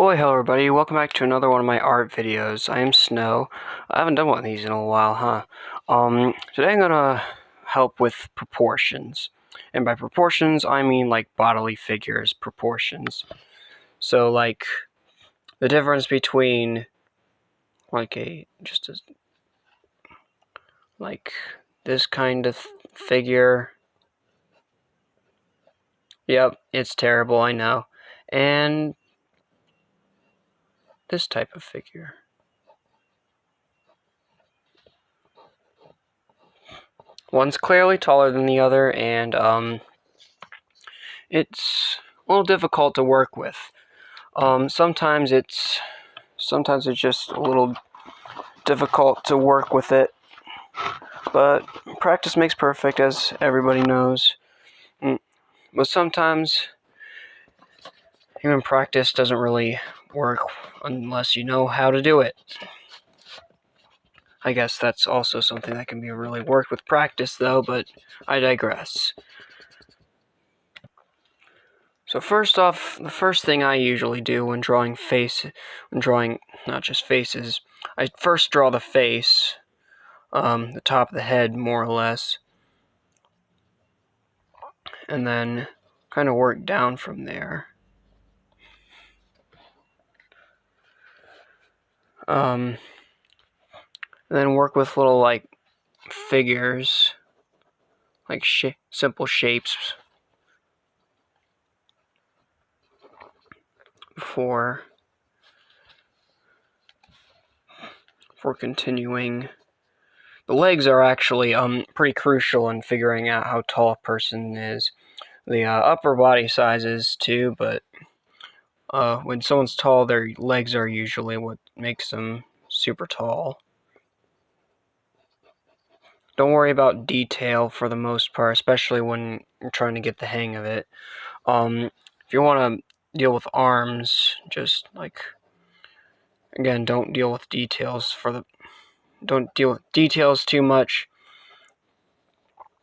Oi, hello everybody, welcome back to another one of my art videos. I am Snow. I haven't done one of these in a while, huh? Today I'm gonna help with proportions. And by proportions, I mean like bodily figures proportions. So like, the difference between like like this kind of figure. Yep, it's terrible, I know. And this type of figure. One's clearly taller than the other, and it's a little difficult to work with. Sometimes it's just a little difficult to work with it, but practice makes perfect, as everybody knows. But sometimes even practice doesn't really work unless you know how to do it. I guess that's also something that can be really worked with practice, though, but I digress. So first off, the first thing I usually do when drawing not just faces, I first draw the face, the top of the head, more or less, and then kind of work down from there. And then work with little, like, figures, like simple shapes, before continuing. The legs are actually pretty crucial in figuring out how tall a person is. The upper body sizes too, but when someone's tall, their legs are usually what makes them super tall. Don't worry about detail for the most part, especially when you're trying to get the hang of it. If you want to deal with arms, just like, again, don't deal with details too much,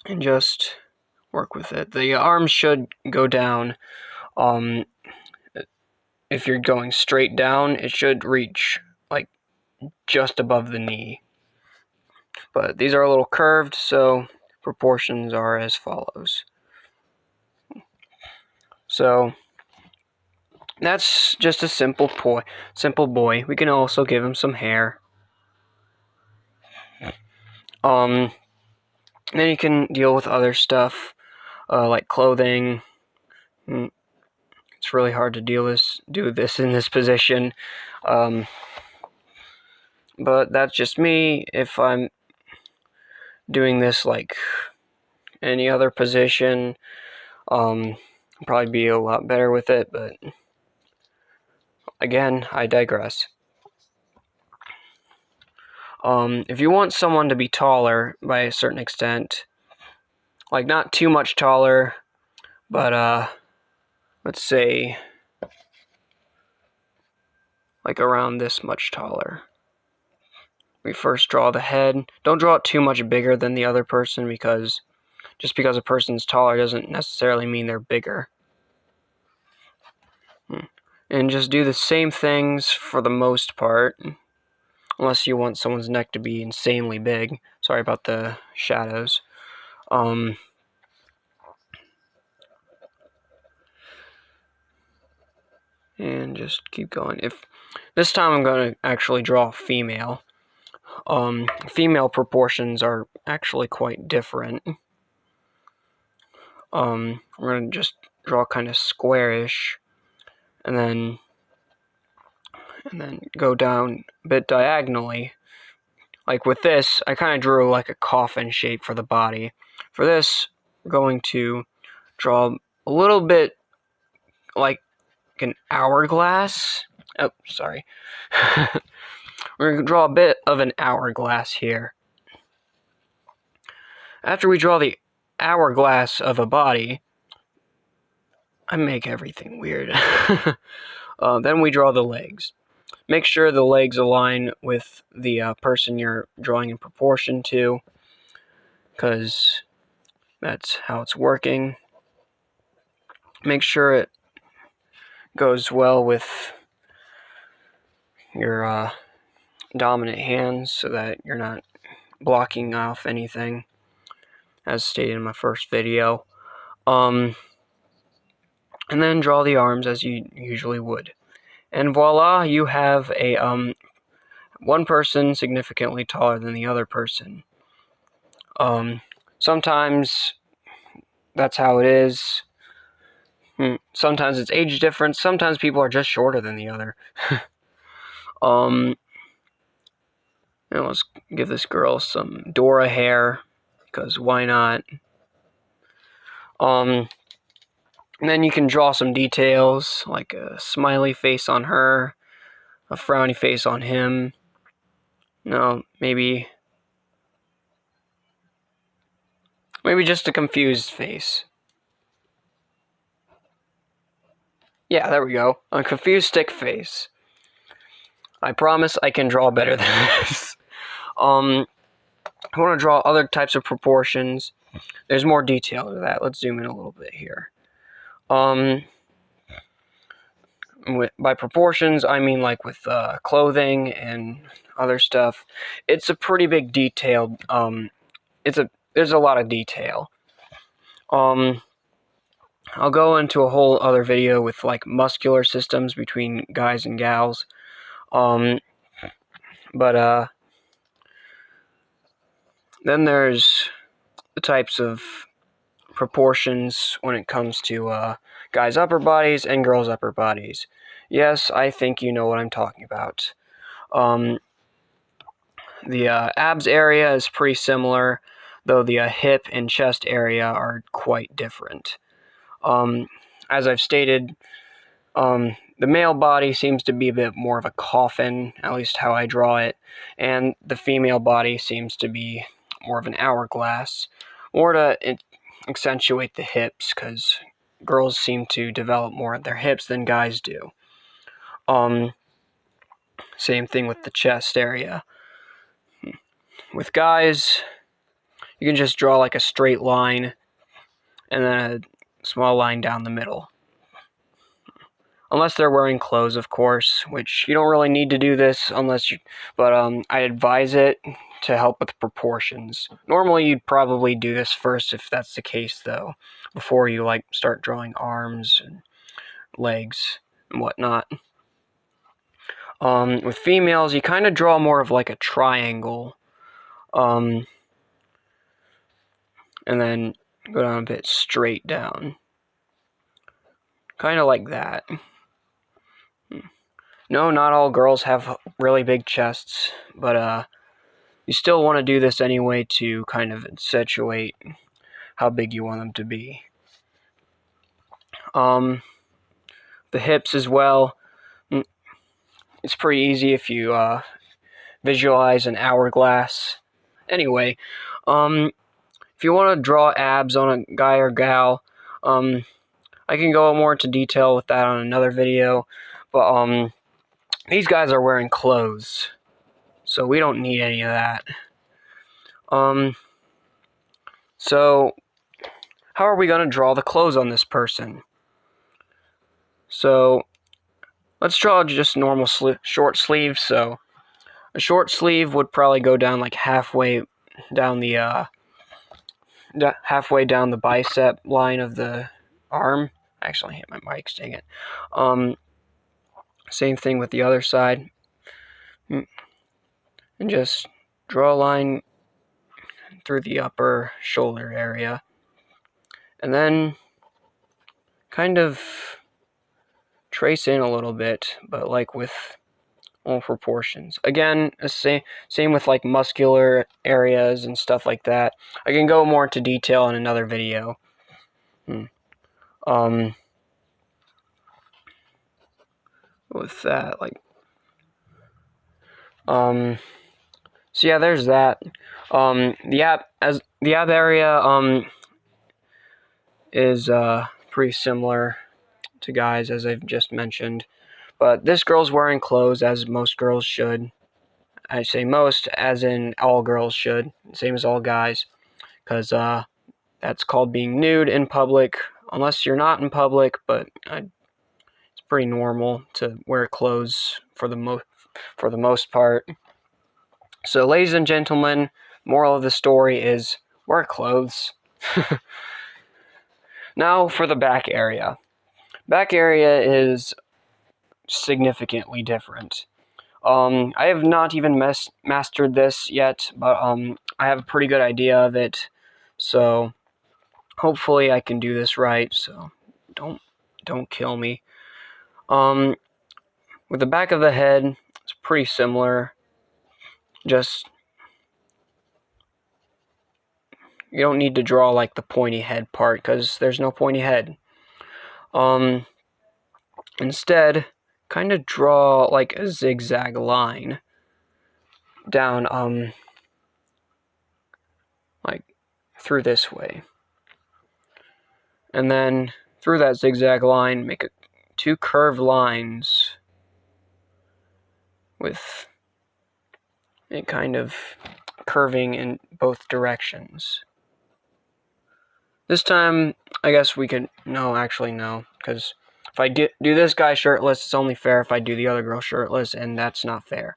and just work with it. The arms should go down. If you're going straight down, it should reach like just above the knee. But these are a little curved, so proportions are as follows. So that's just a simple boy. We can also give him some hair. Then you can deal with other stuff, like clothing. It's really hard to do this in this position. But that's just me. If I'm doing this like any other position, I'll probably be a lot better with it, but again, I digress. If you want someone to be taller by a certain extent, like not too much taller, but let's say like around this much taller. We first draw the head. Don't draw it too much bigger than the other person, because just because a person's taller doesn't necessarily mean they're bigger. And just do the same things for the most part, unless you want someone's neck to be insanely big. Sorry about the shadows. And just keep going. If this time I'm going to actually draw a female. Female proportions are actually quite different. We're going to just draw kind of squarish, and then go down a bit diagonally. Like with this, I kind of drew like a coffin shape for the body. For this, we're going to draw a little bit like an hourglass. Oh, sorry. We're going to draw a bit of an hourglass here. After we draw the hourglass of a body, I make everything weird. Then we draw the legs. Make sure the legs align with the person you're drawing in proportion to, because that's how it's working. Make sure it goes well with your dominant hands so that you're not blocking off anything, as stated in my first video. And then draw the arms as you usually would. And voila, you have a one person significantly taller than the other person. Sometimes that's how it is. Sometimes it's age difference. Sometimes people are just shorter than the other. Let's give this girl some Dora hair, because why not? And then you can draw some details, like a smiley face on her, a frowny face on him. No, maybe just a confused face. Yeah, there we go. A confused stick face. I promise I can draw better than this. I want to draw other types of proportions. There's more detail to that. Let's zoom in a little bit here. By proportions, I mean like with clothing and other stuff. It's a pretty big detailed. There's a lot of detail. I'll go into a whole other video with like muscular systems between guys and gals. Then there's the types of proportions when it comes to guys' upper bodies and girls' upper bodies. Yes, I think you know what I'm talking about. The abs area is pretty similar, though the hip and chest area are quite different. As I've stated, the male body seems to be a bit more of a coffin, at least how I draw it, and the female body seems to be more of an hourglass, more to accentuate the hips, because girls seem to develop more at their hips than guys do. Same thing with the chest area. With guys, you can just draw like a straight line and then a small line down the middle. Unless they're wearing clothes, of course, which you don't really need to do this but I advise it to help with proportions. Normally you'd probably do this first if that's the case, though, before you like start drawing arms and legs and whatnot. With females, you kind of draw more of like a triangle, and then go down a bit straight down. Kind of like that. No, not all girls have really big chests, but you still want to do this anyway to kind of accentuate how big you want them to be. The hips as well. It's pretty easy if you visualize an hourglass. Anyway, if you want to draw abs on a guy or gal, I can go more into detail with that on another video, but these guys are wearing clothes, so we don't need any of that. So how are we going to draw the clothes on this person? So let's draw just normal short sleeves. So a short sleeve would probably go down like halfway down the bicep line of the arm. Actually, I hit my mic, dang it. Same thing with the other side. And just draw a line through the upper shoulder area. And then kind of trace in a little bit, but like with all proportions. Again, same with like muscular areas and stuff like that. I can go more into detail in another video. With that, like, so yeah, there's that. The ab area is pretty similar to guys, as I've just mentioned, but this girl's wearing clothes, as most girls should. I say most, as in all girls should, same as all guys, because that's called being nude in public, unless you're not in public, but it's pretty normal to wear clothes for the for the most part. So, ladies and gentlemen, moral of the story is wear clothes. Now for the back area. Back area is significantly different. I have not even mastered this yet, but I have a pretty good idea of it. So hopefully I can do this right. So don't kill me. With the back of the head, it's pretty similar. Just you don't need to draw like the pointy head part because there's no pointy head. Instead, kind of draw like a zigzag line down like through this way, and then through that zigzag line make two curved lines with it kind of curving in both directions. This time I guess we could actually no, because if I do this guy shirtless, it's only fair if I do the other girl shirtless, and that's not fair.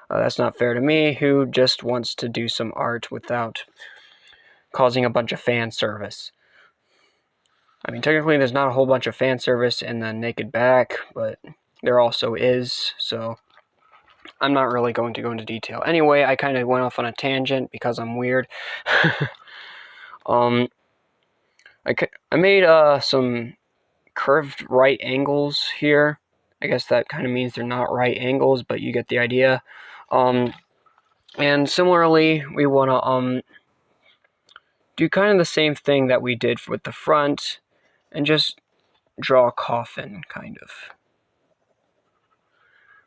That's not fair to me, who just wants to do some art without causing a bunch of fan service. I mean, technically there's not a whole bunch of fan service in the naked back, but there also is, so I'm not really going to go into detail. Anyway, I kind of went off on a tangent because I'm weird. I made some curved right angles here. I guess that kind of means they're not right angles, but you get the idea. And similarly, we want to do kind of the same thing that we did with the front, and just draw a coffin, kind of.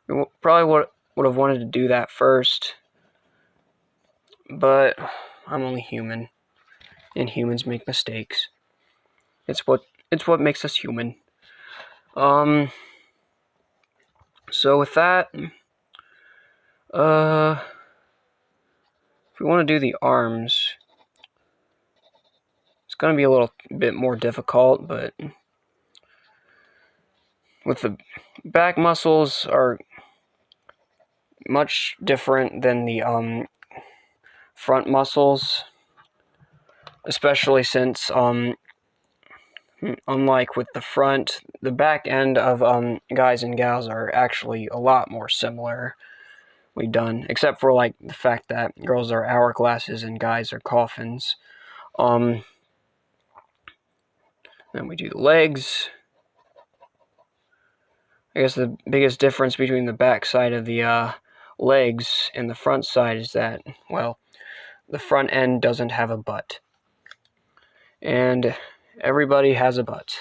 We probably would have wanted to do that first, but I'm only human, and humans make mistakes. It's what makes us human. So with that, if we want to do the arms, it's going to be a little bit more difficult, but with the back muscles are much different than the front muscles, especially since unlike with the front, the back end of guys and gals are actually a lot more similar. We've done, except for like the fact that girls are hourglasses and guys are coffins. Then we do the legs. I guess the biggest difference between the back side of the legs and the front side is that, well, the front end doesn't have a butt. And everybody has a butt.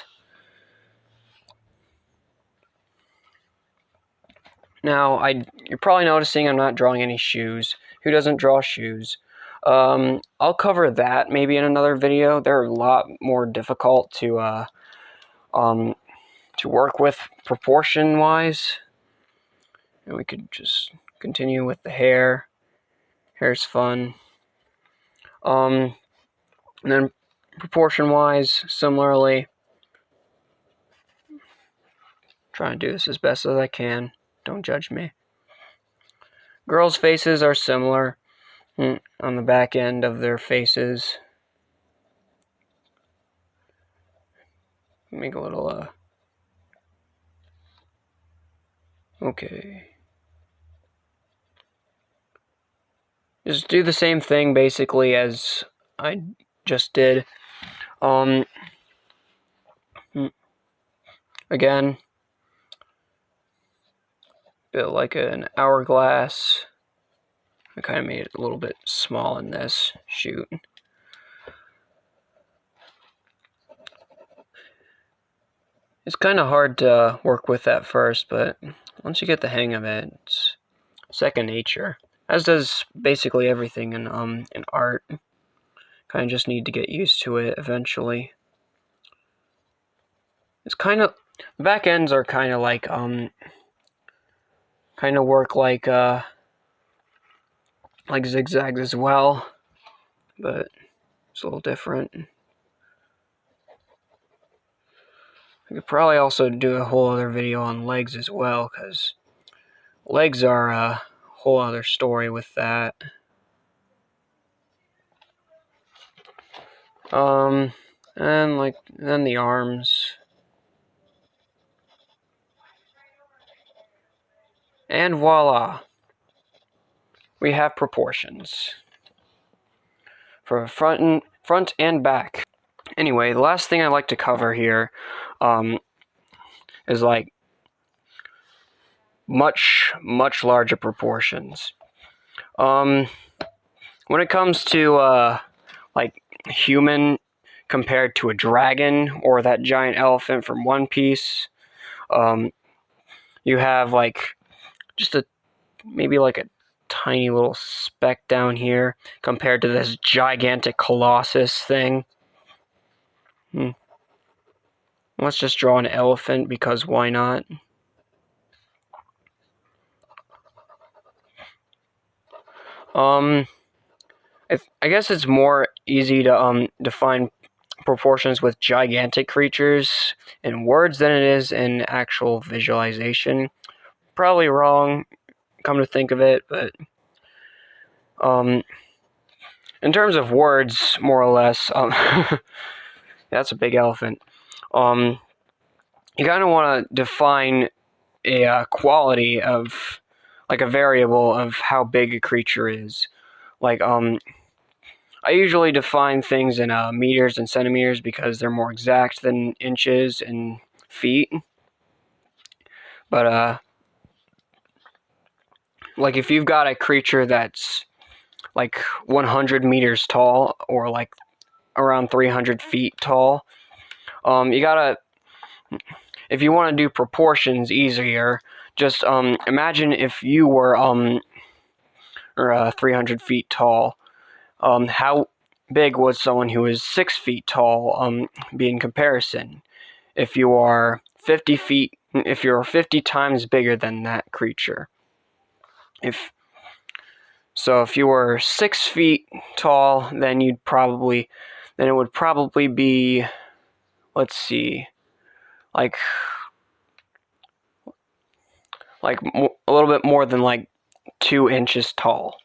Now, you're probably noticing I'm not drawing any shoes. Who doesn't draw shoes? I'll cover that maybe in another video. They're a lot more difficult to work with proportion-wise. And we could just continue with the hair. Hair's fun. And then proportion-wise, similarly, trying to do this as best as I can. Don't judge me. Girls' faces are similar on the back end of their faces. Make a little, okay. Just do the same thing, basically, as I just did. Again, bit like an hourglass. I kind of made it a little bit small in this shoot. It's kind of hard to work with at first, but once you get the hang of it, it's second nature. As does basically everything in art. Kind of just need to get used to it eventually. It's kind of, the back ends are kind of like kind of work like zigzags as well, but it's a little different. I could probably also do a whole other video on legs as well, because Legs are a whole other story with that. And then the arms. And voila! We have proportions for front and back. Anyway, the last thing I'd like to cover here is like much larger proportions. When it comes to like human compared to a dragon or that giant elephant from One Piece, you have like just maybe like a tiny little speck down here compared to this gigantic colossus thing. Let's just draw an elephant because why not? I guess it's more easy to define proportions with gigantic creatures in words than it is in actual visualization. Probably wrong, come to think of it, but in terms of words, more or less, that's a big elephant. You kind of want to define a quality of, like a variable of how big a creature is. Like, I usually define things in meters and centimeters because they're more exact than inches and feet. But, like if you've got a creature that's like 100 meters tall or like around 300 feet tall, you gotta, if you want to do proportions easier, just imagine if you were 300 feet tall. How big would someone who is 6 feet tall be in comparison? If you are 50 feet, if you're 50 times bigger than that creature. If you were 6 feet tall, then it would probably be, let's see, like a little bit more than like 2 inches tall.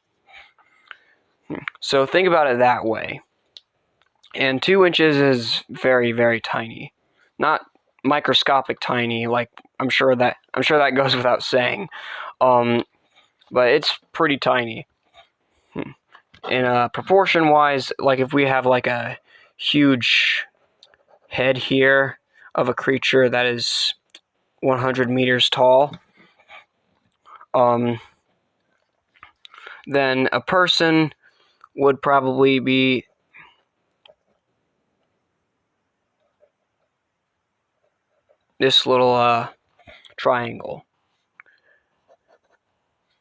So think about it that way. And 2 inches is very, very tiny. Not microscopic tiny, like I'm sure that goes without saying. But it's pretty tiny. And proportion wise, like if we have like a huge head here of a creature that is 100 meters tall, then a person would probably be this little triangle.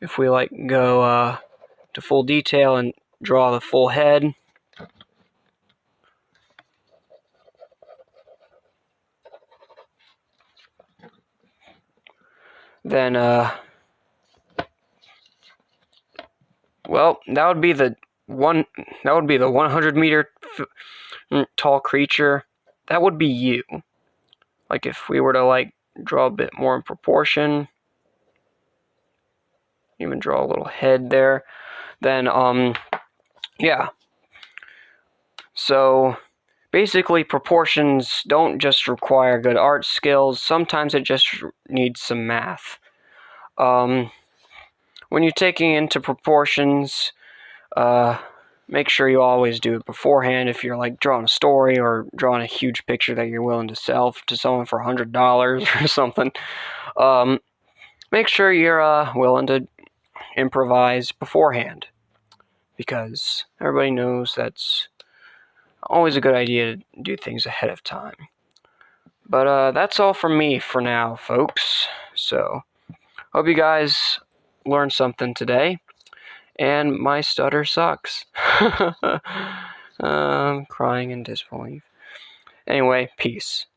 If we like go to full detail and draw the full head, then well, that would be the 100 meter tall creature. That would be you. Like if we were to like draw a bit more in proportion, even draw a little head there, then yeah. So basically proportions don't just require good art skills, sometimes it just needs some math. When you're taking into proportions, make sure you always do it beforehand. If you're like drawing a story or drawing a huge picture that you're willing to sell to someone for $100 or something, make sure you're willing to improvise beforehand, because everybody knows that's always a good idea to do things ahead of time. But that's all from me for now, folks. So hope you guys learned something today. And my stutter sucks. I'm crying in disbelief. Anyway, peace.